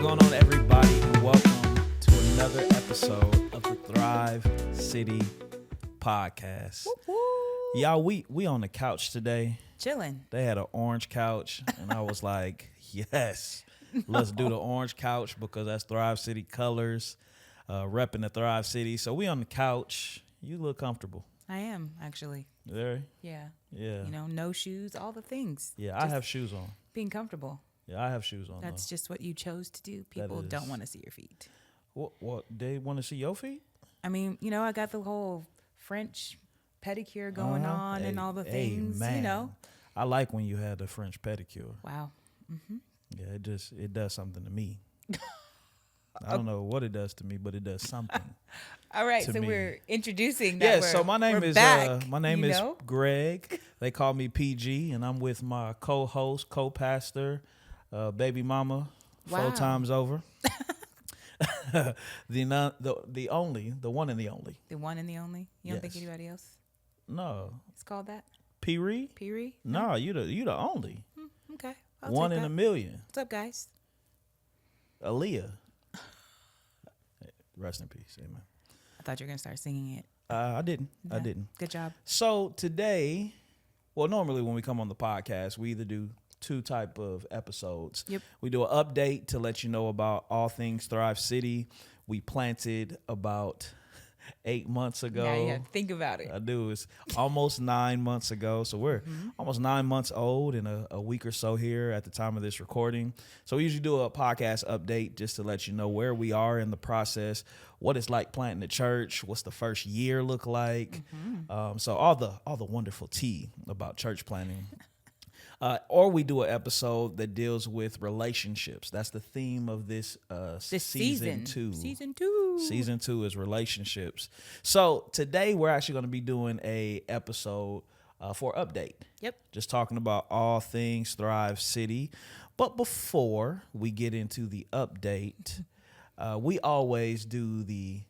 going on, everybody, and welcome to another episode of the Thrive City Podcast. Y'all, we on the couch today. Chilling. They had an orange couch, and I was like, yes, let's do the orange couch because that's Thrive City colors, repping the Thrive City. So we on the couch. You look comfortable. I am, actually. Very? Yeah. Yeah. You know, no shoes, all the things. Yeah, Just I have shoes on. being comfortable. Yeah, I have shoes on. That's just what you chose to do. People don't want to see your feet. What? They want to see your feet? I mean, you know, I got the whole French pedicure going on and all the things, you know. I like when you had the French pedicure. Wow. Mm-hmm. Yeah, it does something to me. I don't know what it does to me, but it does something. All right, so me. We're introducing that. Yeah, so my name is back, Greg. They call me PG, and I'm with my co-host, co-pastor, baby mama, Wow. 4 times over. the one and the only. The one and the only? You don't think Yes. anybody else? No. It's called that? Pee-ree? Pee-ree? No, you the only. Okay. I'll One take in that. a million. What's up, guys? Aaliyah. Rest in peace. Amen. I thought you were going to start singing it. I didn't. I Yeah. didn't. Good job. So today, well, normally when we come on the podcast, we either do 2 type of episodes. Yep. We do an update to let you know about all things Thrive City. We planted about 8 months ago. Now you have to think about it. I do. It's almost 9 months ago. So we're almost 9 months old in a week or so here at the time of this recording. So we usually do a podcast update just to let you know where we are in the process, what it's like planting the church, what's the first year look like. So all the wonderful tea about church planting. Or we do an episode that deals with relationships. That's the theme of this season 2. Season 2. Season 2 is relationships. So today we're actually going to be doing a episode for update. Yep. Just talking about all things Thrive City. But before we get into the update, we always do the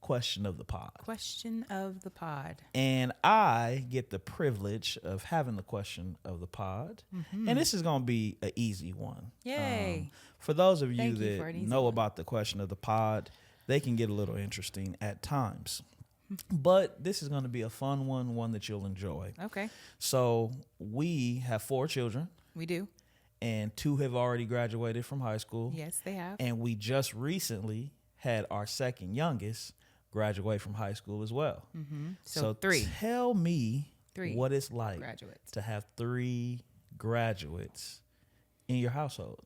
question of the pod. Question of the pod. And I get the privilege of having the question of the pod. And this is going to be an easy one. Yay. For those of you Thank you for that an easy know one. about the question of the pod, they can get a little interesting at times. But this is going to be a fun one that you'll enjoy. Okay. So we have 4 children, We do. and 2 have already graduated from high school. Yes, they have. And we just recently had our second youngest graduate from high school as well. So 3. Tell me 3 what it's like graduates. to have 3 graduates in your household.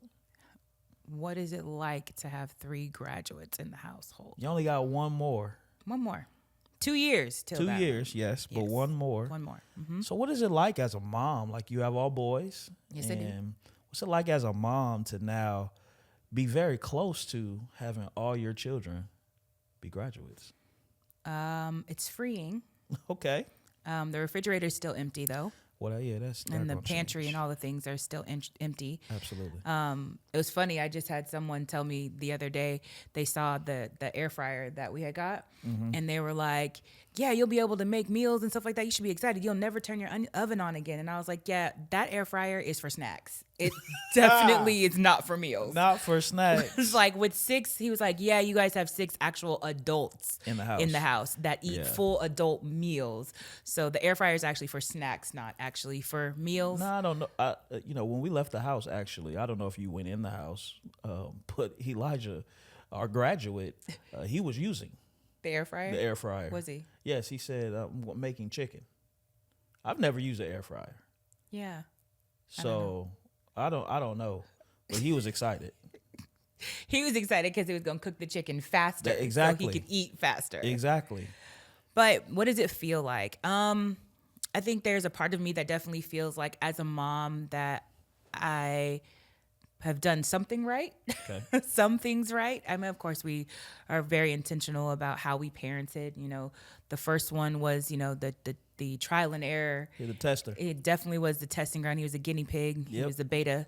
What is it like to have 3 graduates in the household? You only got one more. One more. 2 years till 2 that. years, yes, but Yes. one more. One more. So what is it like as a mom? Like, you have all boys. Yes, I do. And what's it like as a mom to now be very close to having all your children be graduates? It's freeing. Okay. The refrigerator's still empty, though. Well, yeah, that's And the pantry and all the things are still empty. Absolutely. It was funny. I just had someone tell me the other day they saw the air fryer that we had got, and they were like, "Yeah, you'll be able to make meals and stuff like that. You should be excited. You'll never turn your oven on again." And I was like, "Yeah, that air fryer is for snacks. It definitely is not for meals." Not for snacks. It's like with 6, he was like, "Yeah, you guys have 6 actual adults In the house. that eat Yeah. full adult meals. So the air fryer is actually for snacks, not actually for meals." No, I don't know. When we left the house, actually, I don't know if you went in the house, but Elijah, our graduate, he was using The air fryer? the air fryer. Was he? Yes, he said, I'm making chicken. I've never used an air fryer. Yeah. So I don't know. But he was excited. He was excited because he was going to cook the chicken faster. Exactly. So he could eat faster. Exactly. But what does it feel like? I think there's a part of me that definitely feels like as a mom that I have done something right. Okay. Some things right. I mean, of course, we are very intentional about how we parented. You know, the first one was, you know, the trial and error. You're the tester. It definitely was the testing ground. He was a guinea pig. He Yep. was the beta.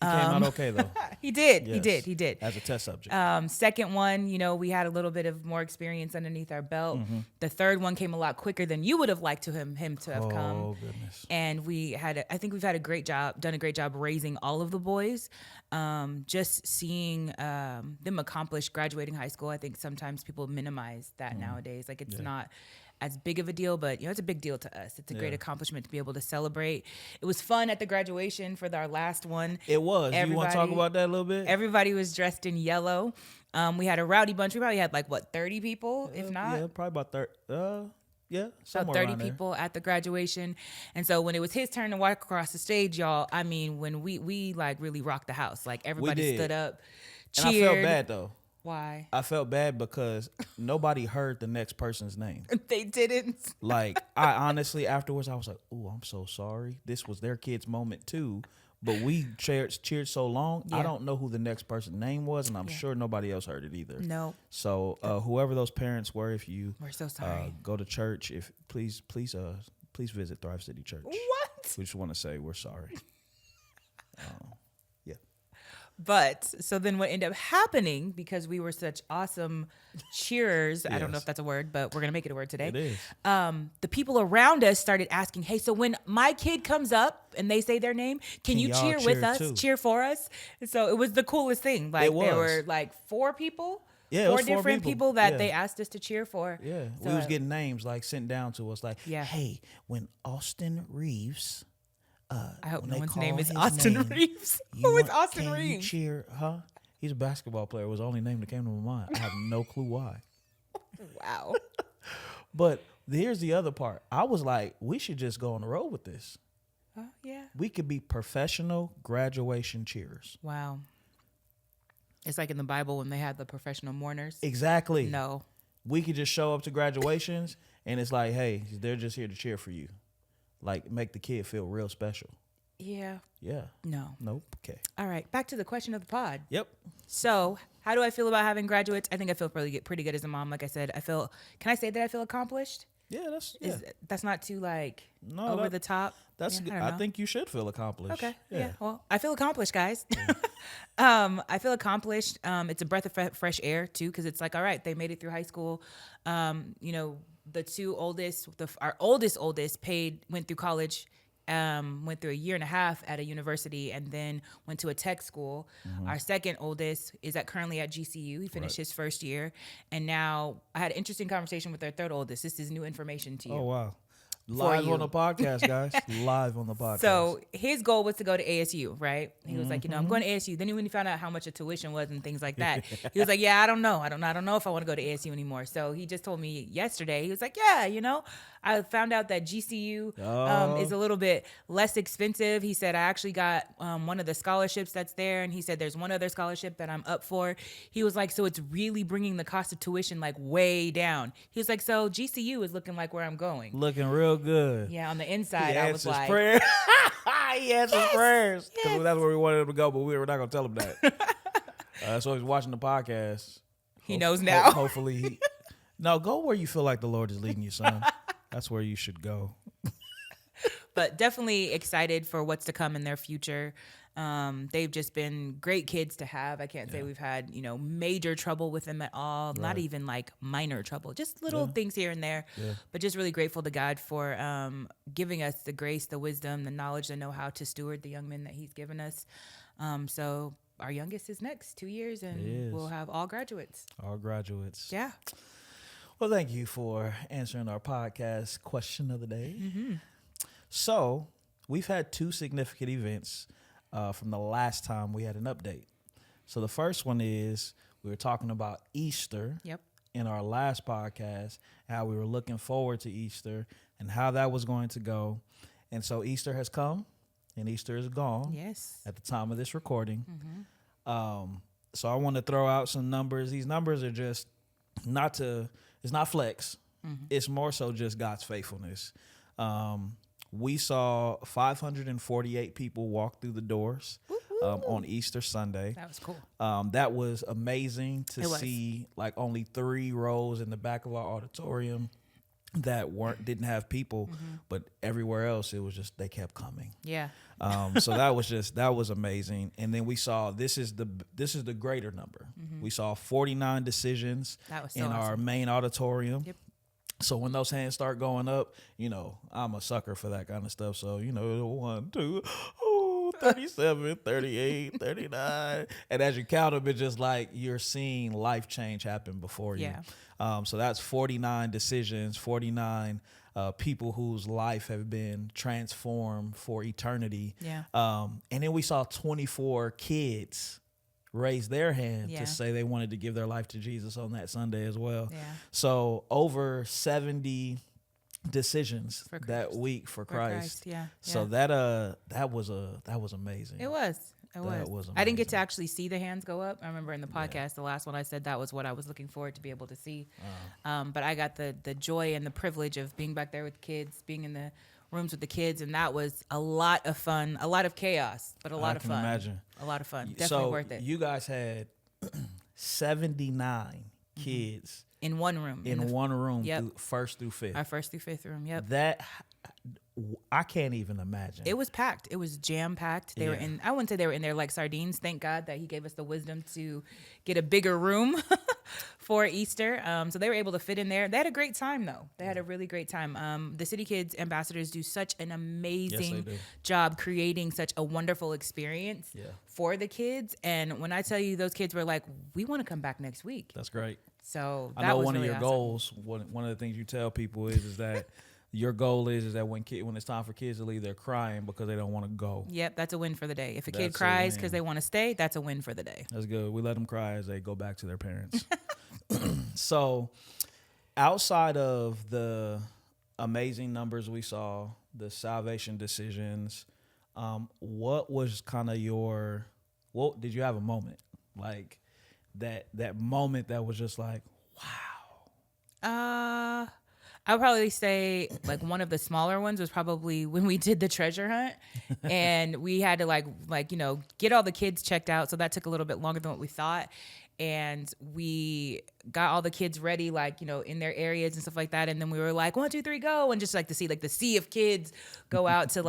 He came out okay though. He did. Yes. He did. As a test subject. Second one, we had a little bit of more experience underneath our belt. Mm-hmm. The third one came a lot quicker than you would have liked him to have come. Oh goodness. And I think we've done a great job raising all of the boys. Just seeing them accomplish graduating high school. I think sometimes people minimize that nowadays. Like it's not as big of a deal, but it's a big deal to us. It's a great accomplishment to be able to celebrate. It was fun at the graduation for our last one. It was. You want to talk about that a little bit? Everybody was dressed in yellow. We had a rowdy bunch. We probably had 30 people, if not. Yeah, probably about 30. Yeah, about 30 people at the graduation. And so when it was his turn to walk across the stage, y'all, I mean, when we really rocked the house. Like everybody stood up, cheered. And I felt bad though. Why? I felt bad because nobody heard the next person's name. They didn't. Like, I honestly, afterwards, I was like, oh, I'm so sorry. This was their kid's moment too. But we cheered so long, I don't know who the next person's name was, and I'm sure nobody else heard it either. No. So whoever those parents were, if you we're so sorry. Go to church, please visit Thrive City Church. What? We just want to say we're sorry. But so then what ended up happening, because we were such awesome cheerers, I don't know if that's a word, but we're going to make it a word today. It is. The people around us started asking, hey, so when my kid comes up and they say their name, can you cheer with us, cheer for us? And so it was the coolest thing. Like there were four people. Yeah, four different people that they asked us to cheer for. Yeah, so we was getting names sent down to us hey, when Austin Reeves... I hope no one's name is Austin Reeves. Who is Austin Reeves? You cheer, huh? He's a basketball player. It was the only name that came to my mind. I have no clue why. Wow. But here's the other part. I was like, we should just go on the road with this. Yeah. We could be professional graduation cheerers. Wow. It's like in the Bible when they had the professional mourners. Exactly. No. We could just show up to graduations and it's like, hey, they're just here to cheer for you. Like, make the kid feel real special. Yeah. Yeah. No. Nope. Okay. All right. Back to the question of the pod. Yep. So, how do I feel about having graduates? I think I feel pretty good as a mom. Like I said, can I say that I feel accomplished? Yeah, that's not too over the top. That's good. I think you should feel accomplished. Okay. Yeah. Well, I feel accomplished, guys. I feel accomplished. It's a breath of fresh air too, because it's like, all right, they made it through high school. The two oldest, our oldest went through college, went through a year and a half at a university, and then went to a tech school. Mm-hmm. Our second oldest is currently at GCU. He finished his first year, and now I had an interesting conversation with our third oldest. This is new information to you. Oh wow! Live on the podcast, guys. Live on the podcast. So his goal was to go to ASU, right? He was like, I'm going to ASU. Then when he found out how much a tuition was and things like that, he was like, yeah, I don't know. I don't know if I want to go to ASU anymore. So he just told me yesterday, he was like, yeah, I found out that GCU is a little bit less expensive. He said, I actually got one of the scholarships that's there. And he said, there's one other scholarship that I'm up for. He was like, so it's really bringing the cost of tuition way down. He was like, so GCU is looking like where I'm going. Looking real good. Yeah, on the inside, I was like. He answers prayers. Because that's where we wanted him to go, but we were not going to tell him that. So he's watching the podcast. He knows now. Hopefully No, go where you feel like the Lord is leading you, son. That's where you should go. But definitely excited for what's to come in their future. They've just been great kids to have. I can't say we've had, major trouble with them at all. Right. Not even minor trouble, just little things here and there. Yeah. But just really grateful to God for giving us the grace, the wisdom, the knowledge, the know-how to steward the young men that he's given us. So our youngest is next 2 years, and we'll have all graduates. All graduates. Yeah. Well, thank you for answering our podcast question of the day. Mm-hmm. So we've had two significant events from the last time we had an update. So the first one is we were talking about Easter in our last podcast, how we were looking forward to Easter and how that was going to go. And so Easter has come and Easter is gone at the time of this recording. Mm-hmm. So I want to throw out some numbers. These numbers are just it's not flex. Mm-hmm. It's more so just God's faithfulness. We saw 548 people walk through the doors on Easter Sunday. That was cool. That was amazing to see, only 3 rows in the back of our auditorium. that didn't have people, but everywhere else it was just they kept coming. Yeah. So that was amazing. And then we saw this is the greater number. We saw 49 decisions That was so in our awesome. main auditorium. Yep. So when those hands start going up, I'm a sucker for that kind of stuff. So, 1, 2, 37, 38, 39. And as you count them, it's just like you're seeing life change happen before you. Yeah. So that's 49 decisions, 49 people whose life have been transformed for eternity. Yeah. And then we saw 24 kids raise their hand Yeah. to say they wanted to give their life to Jesus on that Sunday as well. Yeah. So over 70 decisions For that Christ. week for Christ. Yeah. So yeah. that was amazing. It was. It That was. was I didn't get to amazing. actually see the hands go up. I remember in the podcast, the last one I said that was what I was looking forward to be able to see. But I got the joy and the privilege of being back there with kids, being in the rooms with the kids, and that was a lot of fun, a lot of chaos, but a lot of can fun. imagine. A lot of fun. Definitely So worth it. you guys had 79 kids In one room. in one room, Yep. first through fifth. Our first through fifth room. Yep. That I can't even imagine. It was packed. It was jam packed. They were Yeah. in. I wouldn't say they were in there like sardines. Thank God that He gave us the wisdom to get a bigger room for Easter. So they were able to fit in there. They had a great time though. They had a really great time. The City Kids ambassadors do such an amazing do. job creating such a wonderful experience Yeah. for the kids. And when I tell you, those kids were like, "We want to come back next week." That's great. So that I know was one really of your awesome. goals. One of the things you tell people is that your goal is that when it's time for kids to leave, they're crying because they don't want to go. Yep, that's a win for the day. If a kid That's a cries win. because they want to stay, that's a win for the day. That's good. We let them cry as they go back to their parents. So, outside of the amazing numbers we saw, the salvation decisions, what was kind of what did you have a moment like that moment that was just like, I would probably say like one of the smaller ones was probably when we did the treasure hunt, and we had to like get all the kids checked out. So that took a little bit longer than what we thought. And we got all the kids ready, in their areas and stuff like that. And then we were like, 1, 2, 3, go. And just to see the sea of kids go out to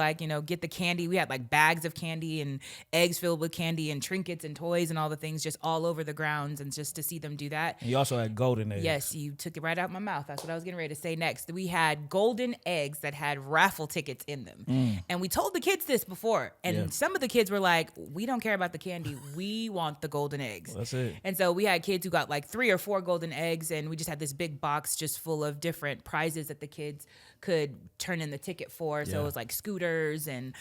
get the candy. We had bags of candy and eggs filled with candy and trinkets and toys and all the things just all over the grounds. And just to see them do that. and you also had golden eggs. Yes, you took it right out of my mouth. That's what I was getting ready to say next. We had golden eggs that had raffle tickets in them. And we told the kids this before. And Yeah. some of the kids were like, we don't care about the candy. We want the golden eggs. That's it. And so we had kids who got 3 or 4 golden eggs, and we just had this big box just full of different prizes that the kids could turn in the ticket for. So Yeah. it was scooters and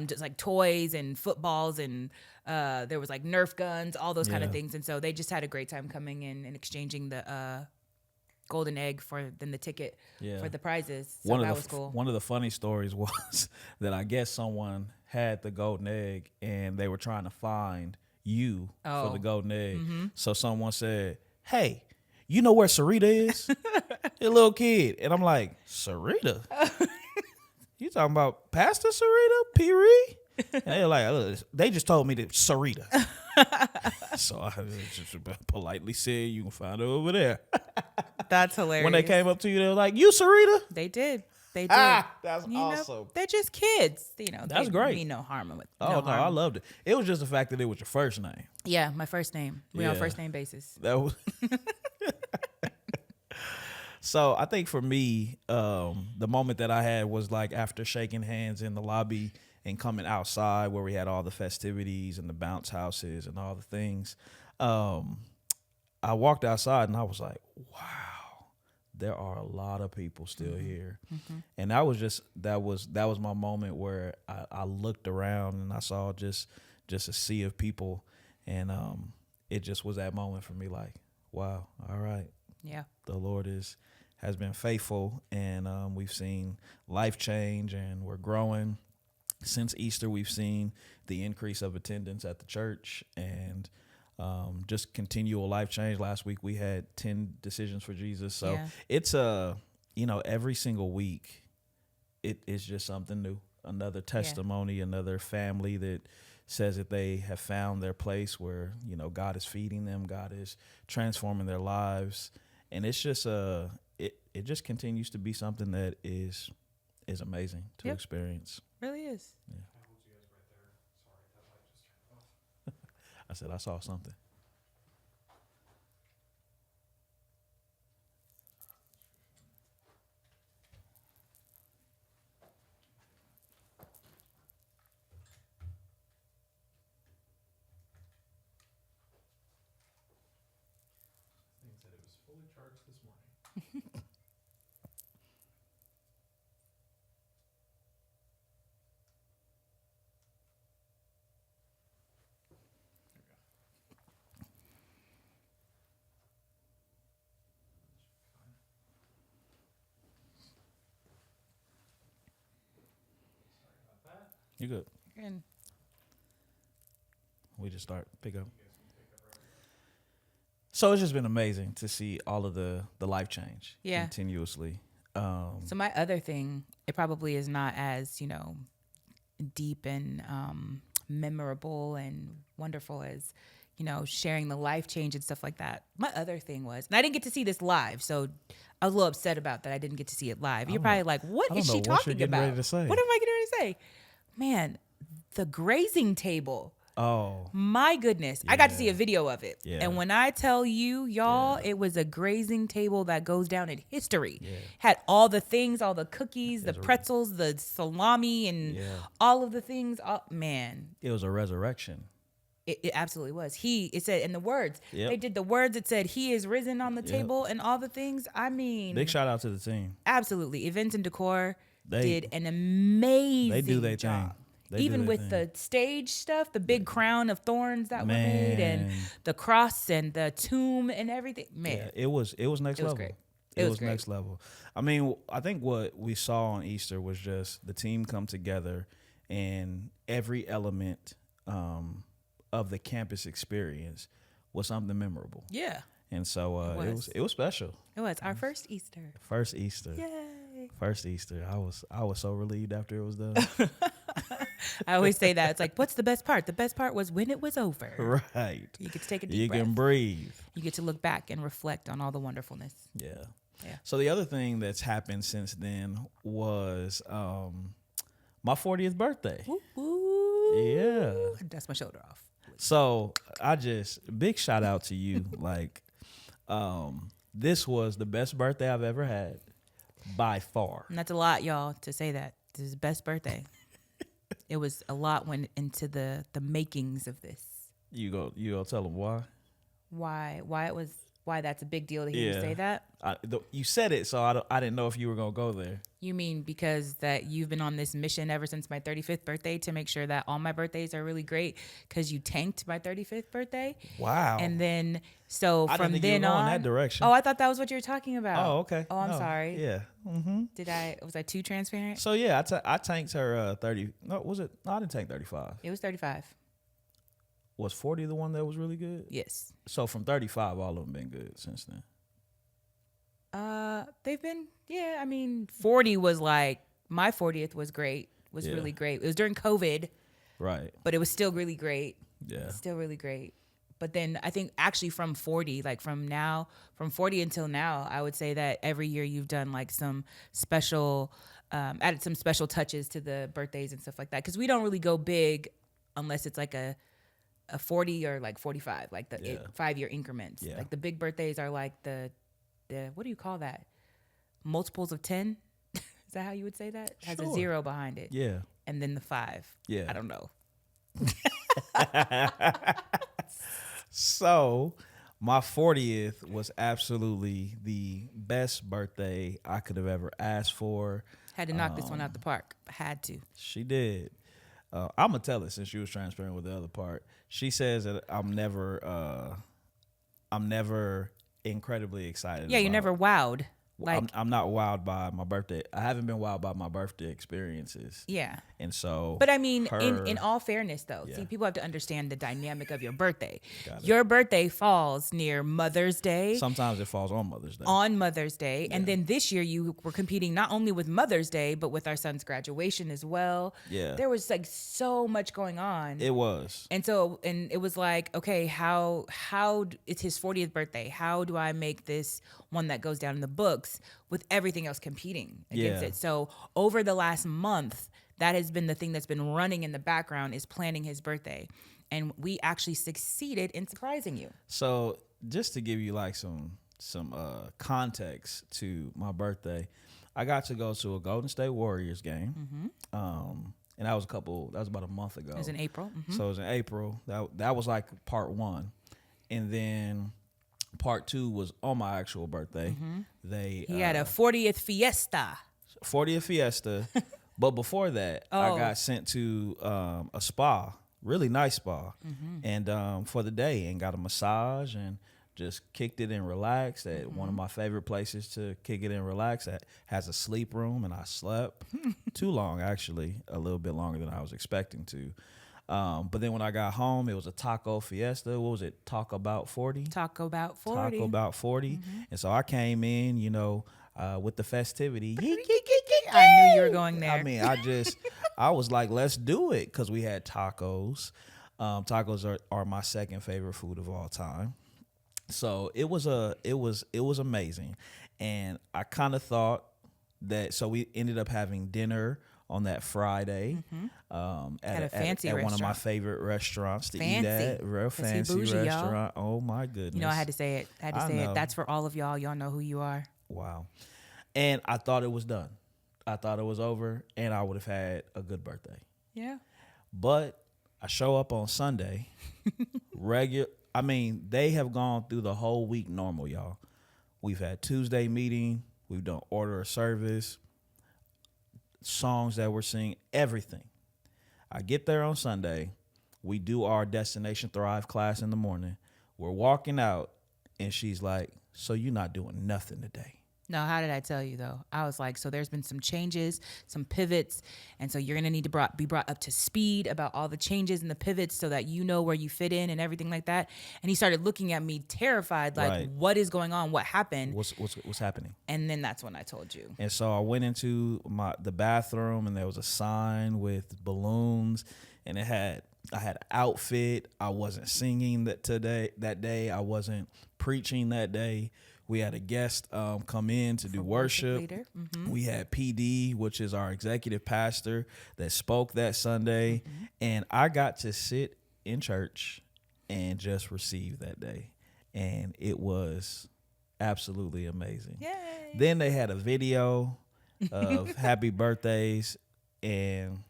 just toys and footballs, and there was Nerf guns, all those kind of Yeah. things. And so they just had a great time coming in and exchanging the golden egg for then the ticket Yeah. for the prizes. So that was cool. One of the funny stories was that I guess someone had the golden egg and they were trying to find you for the golden egg. So someone said, "Hey, you know where Saryta is?" A little kid. And I'm like, "Saryta? You talking about Pastor Saryta? P. And they're like, they just told me that Saryta." So I just politely said, "You can find her over there." That's hilarious. When they came up to you, they were like, "You Saryta?" They did. They did. That's awesome. They're just kids. That's they great. mean no harm with. Oh, no, I loved it. It was just the fact that it was your first name. Yeah, my first name. We're on Yeah. first name basis. That was. So I think for me, the moment that I had was after shaking hands in the lobby and coming outside where we had all the festivities and the bounce houses and all the things. I walked outside and I was like, wow, there are a lot of people still here. And that was my moment where I looked around and I saw just a sea of people. And it just was that moment for me, like, wow, all right. Yeah. The Lord has been faithful, and we've seen life change, and we're growing. Since Easter, we've seen the increase of attendance at the church, and just continual life change. Last week we had 10 decisions for Jesus. So Yeah. it's every single week it is just something new, another testimony, another family that says that they have found their place where, God is feeding them, God is transforming their lives. And it's just it just continues to be something that is amazing to experience. Really is. Yeah. I said I saw something. Said it was fully charged this morning. You good? And We just start pick up. So it's just been amazing to see all of the life change continuously. So my other thing, it probably is not as, deep and memorable and wonderful as, sharing the life change and stuff like that. My other thing was, and I didn't get to see this live, so I was a little upset about that. I didn't get to see it live. You're probably like, what is she talking about? Ready to say. What am I getting ready to say? Man, the grazing table. Oh, my goodness. I got to see a video of it. Yeah. And when I tell you, y'all, it was a grazing table that goes down in history. Yeah. Had all the things, all the cookies, the pretzels, the salami, and all of the things. Man. It was a resurrection. It absolutely was. It said in the words, they did the words. It said, he is risen on the table and all the things. I mean. Big shout out to the team. Absolutely. Events and Decor did an amazing They do their job. thing. Even with the stage stuff, the big crown of thorns that were made, and the cross and the tomb and everything. Man, it was next level. Great. It was next level. I mean, I think what we saw on Easter was just the team come together, and every element of the campus experience was something memorable. Yeah. And so it was special. It was our first Easter. First Easter. Yay. First Easter. I was so relieved after it was done. I always say that. It's like, what's the best part? The best part was when it was over. Right. You get to take a deep breath. You can breathe. You get to look back and reflect on all the wonderfulness. Yeah. So the other thing that's happened since then was my 40th birthday. Ooh. Yeah. Dust my shoulder off. So big shout out to you. Like, this was the best birthday I've ever had by far. And that's a lot, y'all, to say that. This is the best birthday. It was a lot went into the makings of this. You go tell them why? Why that's a big deal to hear you say that? You said it, so I didn't know if you were going to go there. You mean because that you've been on this mission ever since my 35th birthday to make sure that all my birthdays are really great because you tanked my 35th birthday? Wow. And then, so I from didn't think then you were going on. that direction. Oh, I thought that was what you were talking about. Oh, okay. Oh, I'm sorry. Yeah. Mm-hmm. Was I too transparent? So, yeah, I tanked her 30. No, was it? No, I didn't tank 35. It was 35. Was 40 the one that was really good? Yes. So from 35, all of them been good since then. They've been, I mean, 40 was like, my 40th was great, really great. It was during COVID. Right. But it was still really great. Yeah. Still really great. But then I think actually from 40, like from 40 until now, I would say that every year you've done like some special, added some special touches to the birthdays and stuff like that. Because we don't really go big unless it's like a 40 or like 45, like the 5-year increments. Yeah. Like the big birthdays are like the what do you call that? Multiples of 10? Is that how you would say that? It has a 0 behind it. Yeah. And then the 5. Yeah. I don't know. So my 40th was absolutely the best birthday I could have ever asked for. Had to knock this one out the park. Had to. She did. I'm going to tell it since she was transparent with the other part. She says that I'm never incredibly excited. Yeah, you're never wowed. Like I'm not wowed by my birthday. I haven't been wowed by my birthday experiences. Yeah. And so, but I mean, in all fairness, though, see, people have to understand the dynamic of your birthday. Your birthday falls near Mother's Day. Sometimes it falls on Mother's Day. On Mother's Day. Yeah. And then this year you were competing not only with Mother's Day, but with our son's graduation as well. Yeah. There was like so much going on. It was. And so, and it was like, okay, how it's his 40th birthday. How do I make this one that goes down in the books with everything else competing against Yeah. it. So over the last month, that has been the thing that's been running in the background, is planning his birthday. And we actually succeeded in surprising you. So just to give you like some context to my birthday, I got to go to a Golden State Warriors game. And that was about a month ago. It was in April. So it was in April. That was like part one. And then part two was on my actual birthday. He had a 40th fiesta. 40th fiesta. But before that, I got sent to a spa, really nice spa, and for the day, and got a massage and just kicked it and relaxed at one of my favorite places to kick it and relax. That has a sleep room, and I slept too long, actually, a little bit longer than I was expecting to. But then when I got home, it was a taco fiesta. What was it? Talk About 40? Talk About 40. Talk About 40. And so I came in, with the festivity. I knew you were going there. I mean, I was like, let's do it, because we had tacos. Tacos are my second favorite food of all time. So it was amazing. And I kind of thought that, so we ended up having dinner on that Friday at a fancy at one of my restaurant. favorite restaurants to Fancy. eat at. Real 'Cause he fancy bougie, y'all. restaurant. Oh my goodness. I had to say it. I know. That's for all of y'all. Y'all know who you are. Wow. And I thought it was done. I thought it was over, and I would have had a good birthday. Yeah. But I show up on Sunday, they have gone through the whole week normal, y'all. We've had Tuesday meeting. We've done order of service, songs that we're singing, everything. I get there on Sunday. We do our Destination Thrive class in the morning. We're walking out, and she's like, so you're not doing nothing today? No, how did I tell you, though? I was like, so there's been some changes, some pivots, and so you're going to need to be brought up to speed about all the changes and the pivots so that you know where you fit in and everything like that. And he started looking at me terrified, like, Right. What is going on? What happened? What's happening? And then that's when I told you. And so I went into the bathroom, and there was a sign with balloons, and I had an outfit. I wasn't singing that day. I wasn't preaching that day. We had a guest come in to do worship. Leader. We had PD, which is our executive pastor, that spoke that Sunday. And I got to sit in church and just receive that day. And it was absolutely amazing. Yay. Then they had a video of happy birthdays, and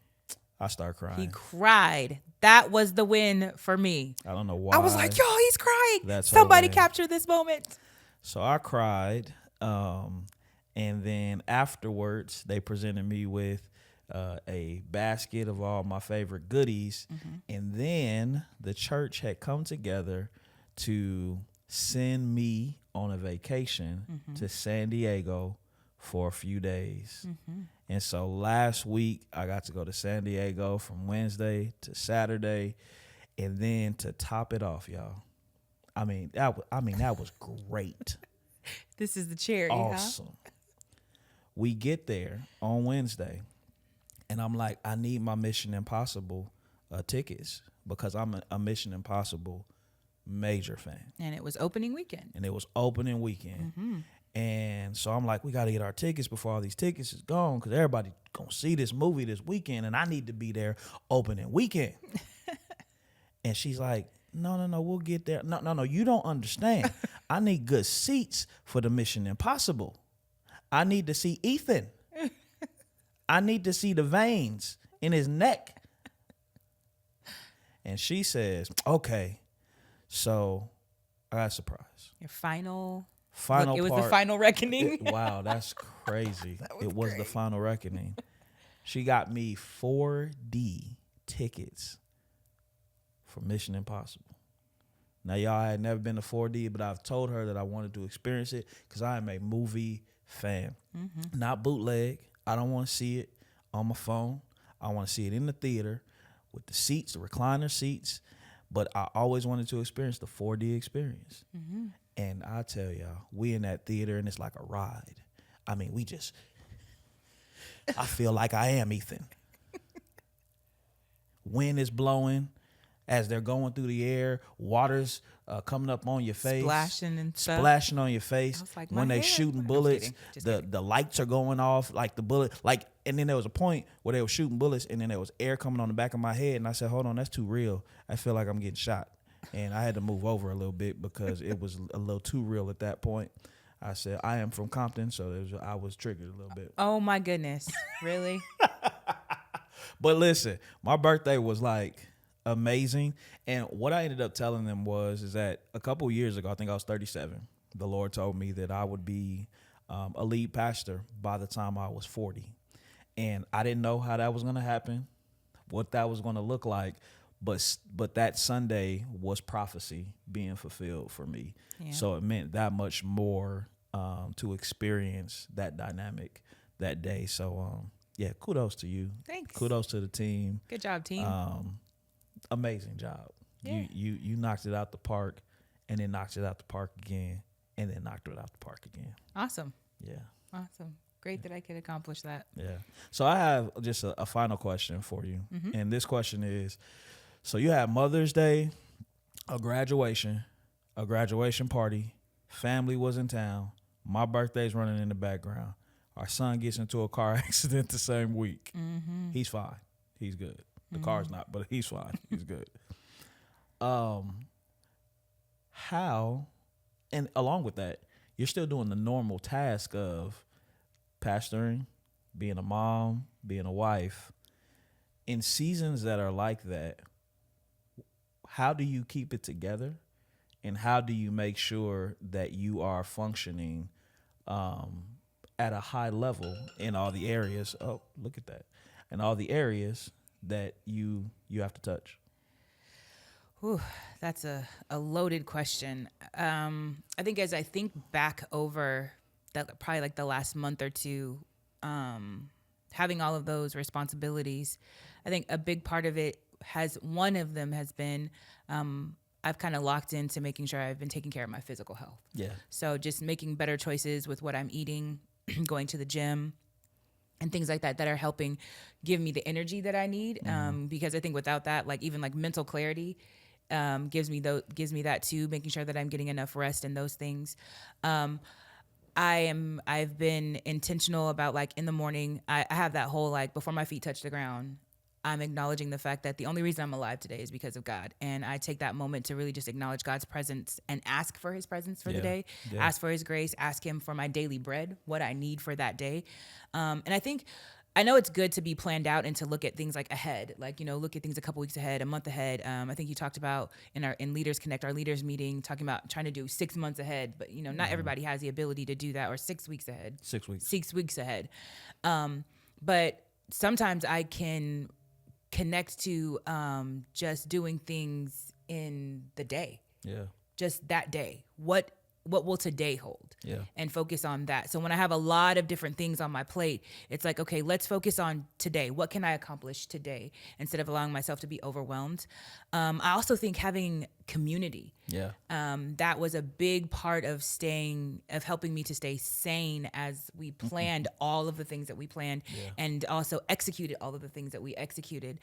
I started crying. He cried. That was the win for me. I don't know why. I was like, yo, he's crying. That's Somebody hilarious. capture this moment. So I cried, and then afterwards they presented me with a basket of all my favorite goodies, and then the church had come together to send me on a vacation to San Diego for a few days. And so last week I got to go to San Diego from Wednesday to Saturday, and then to top it off, y'all, that was great. This is the charity, Awesome. We get there on Wednesday, and I'm like, I need my Mission Impossible tickets, because I'm a Mission Impossible major fan. And it was opening weekend. And so I'm like, we got to get our tickets before all these tickets is gone, because everybody going to see this movie this weekend, and I need to be there opening weekend. And she's like, no, we'll get there. No, you don't understand. I need good seats for the Mission Impossible. I need to see Ethan. I need to see the veins in his neck. And she says, okay. So I got a surprise. Your final Final Look, it was part, the final reckoning. Wow, that's crazy. was It was the great. final reckoning. She got me 4D tickets for Mission Impossible. Now, y'all, I had never been to 4D, but I've told her that I wanted to experience it because I am a movie fan. Not bootleg. I don't want to see it on my phone. I want to see it in the theater with the seats, the recliner seats. But I always wanted to experience the 4D experience. And I tell y'all, we in that theater, and it's like a ride. I mean, I feel like I am Ethan. Wind is blowing. as they're going through the air, water's coming up on your face, splashing and stuff. splashing on your face. I was like, when my they hair? shooting I'm just bullets, kidding. the lights are going off, like the bullet, like, and then there was a point where they were shooting bullets, and then there was air coming on the back of my head, and I said, hold on, that's too real. I feel like I'm getting shot, and I had to move over a little bit because it was a little too real at that point. I said, I am from Compton, so I was triggered a little bit. Oh my goodness, really? But listen, my birthday was like amazing. And what I ended up telling them is that a couple years ago, I think I was 37, the Lord told me that I would be a lead pastor by the time I was 40. And I didn't know how that was going to happen, what that was going to look like. But that Sunday was prophecy being fulfilled for me. Yeah. So it meant that much more to experience that dynamic that day. So, yeah, kudos to you. Thanks. Kudos to the team. Good job, team. Amazing job. Yeah. You knocked it out the park, and then knocked it out the park again, and then knocked it out the park again. Awesome. Yeah. Awesome. Great that I could accomplish that. Yeah. So I have just a final question for you. Mm-hmm. And this question is, so you had Mother's Day, a graduation party, family was in town, my birthday's running in the background. Our son gets into a car accident the same week. Mm-hmm. He's fine. He's good. The car's not, but he's fine. He's good. How, and along with that, you're still doing the normal task of pastoring, being a mom, being a wife. In seasons that are like that, how do you keep it together? And how do you make sure that you are functioning at a high level in all the areas? Oh, look at that. In all the areas that you have to touch? Whew, that's a loaded question. I think as I think back over that, probably like the last month or two, having all of those responsibilities, I think a big part of it one of them has been, I've kind of locked into making sure I've been taking care of my physical health. Yeah. So just making better choices with what I'm eating, going to the gym, and things like that are helping give me the energy that I need. Because I think without that, like even like mental clarity, gives me that too, making sure that I'm getting enough rest and those things. I've been intentional about, like, in the morning, I have that whole, like, before my feet touch the ground, I'm acknowledging the fact that the only reason I'm alive today is because of God. And I take that moment to really just acknowledge God's presence and ask for his presence for the day, ask for his grace, ask him for my daily bread, what I need for that day. And I know it's good to be planned out and to look at things like ahead, like, look at things a couple weeks ahead, a month ahead. I think you talked about in Leaders Connect, our leaders meeting, talking about trying to do 6 months ahead, but not everybody has the ability to do that, or 6 weeks ahead. 6 weeks. 6 weeks ahead. But sometimes I can connect to just doing things in the day. Yeah. Just that day. What will today hold? Yeah. And focus on that. So when I have a lot of different things on my plate, it's like, okay, let's focus on today. What can I accomplish today instead of allowing myself to be overwhelmed? I also think having community. Yeah. That was a big part of helping me to stay sane as we planned all of the things that we planned, and also executed all of the things that we executed.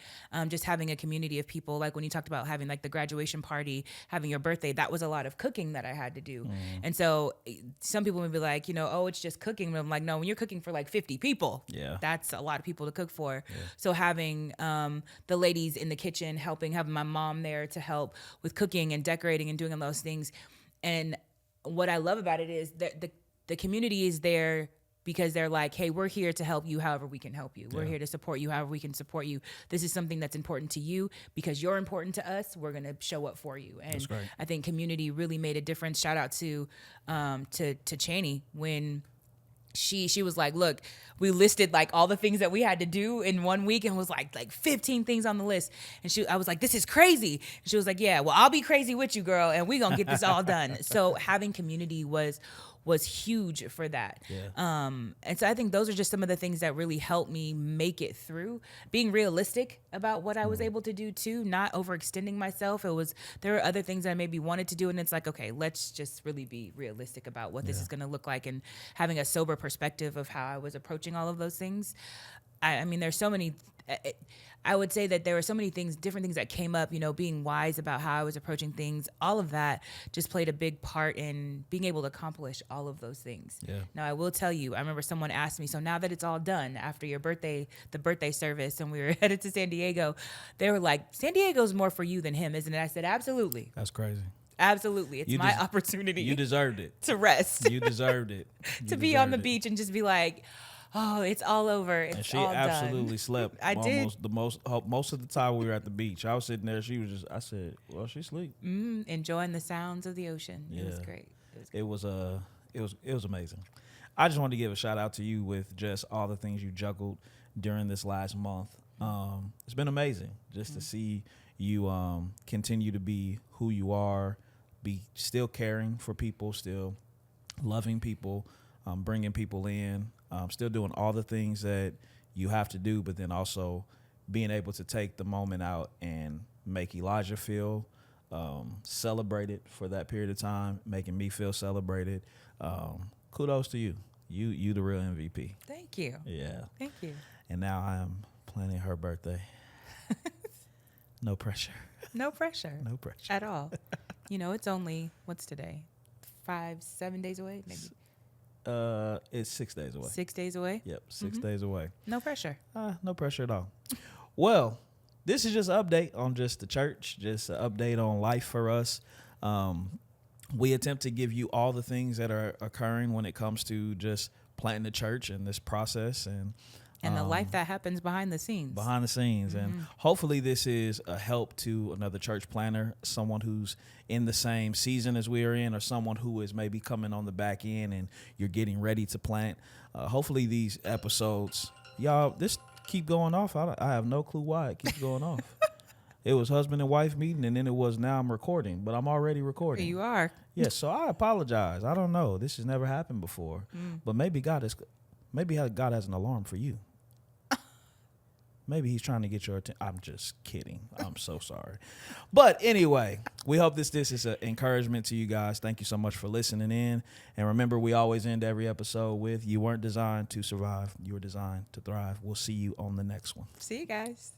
Just having a community of people, like when you talked about having like the graduation party, having your birthday, that was a lot of cooking that I had to do. And so some people would be like, oh, it's just cooking. But I'm like, no, when you're cooking for like 50 people, that's a lot of people to cook for. Yeah. So having the ladies in the kitchen having my mom there to help with cooking and decorating and doing all those things. And what I love about it is that the community is there because they're like, hey, we're here to help you however we can help you. We're here to support you however we can support you. This is something that's important to you because you're important to us. We're going to show up for you. And I think community really made a difference. Shout out to Chaney when she was like, look, we listed like all the things that we had to do in 1 week, and was like 15 things on the list. And I was like, this is crazy. And she was like, yeah, well, I'll be crazy with you, girl, and we gonna get this all done. So having community was huge for that. Yeah. And so I think those are just some of the things that really helped me make it through. Being realistic about what I was able to do too, not overextending myself. There were other things I maybe wanted to do, and it's like, okay, let's just really be realistic about what this is going to look like, and having a sober perspective of how I was approaching all of those things. I mean, there's so many. I would say that there were so many things, different things that came up, being wise about how I was approaching things. All of that just played a big part in being able to accomplish all of those things. Yeah. Now, I will tell you, I remember someone asked me, so now that it's all done after your birthday, the birthday service, and we were headed to San Diego, they were like, San Diego's more for you than him, isn't it? I said, absolutely. That's crazy. Absolutely. It's my opportunity. You deserved it. To rest. You deserved it. To be on the beach and just be like, oh, it's all over. It's and she all absolutely done. slept. I did. Most of the time we were at the beach. I was sitting there. I said, well, she sleep. Enjoying the sounds of the ocean. Yeah. It was great. It was amazing. I just wanted to give a shout out to you with just all the things you juggled during this last month. It's been amazing just to see you continue to be who you are, be still caring for people, still loving people, bringing people in, still doing all the things that you have to do, but then also being able to take the moment out and make Elijah feel celebrated for that period of time, making me feel celebrated. Kudos to you. You the real MVP. Thank you. Yeah. Thank you. And now I am planning her birthday. No pressure. No pressure. No pressure. At all. It's only, what's today? 7 days away, maybe. It's 6 days away. 6 days away? Yep, 6 days away. No pressure. No pressure at all. Well, this is just an update on just the church, just an update on life for us. We attempt to give you all the things that are occurring when it comes to just planting the church and this process and the life that happens behind the scenes. And hopefully this is a help to another church planter, someone who's in the same season as we are in, or someone who is maybe coming on the back end and you're getting ready to plant. Hopefully these episodes, y'all, this keep going off. I have no clue why it keeps going off. It was husband and wife meeting, and then it was now I'm recording, but I'm already recording. You are. Yeah, so I apologize. I don't know. This has never happened before, but maybe God has an alarm for you. Maybe he's trying to get your attention. I'm just kidding. I'm so sorry. But anyway, we hope this is an encouragement to you guys. Thank you so much for listening in. And remember, we always end every episode with, you weren't designed to survive. You were designed to thrive. We'll see you on the next one. See you guys.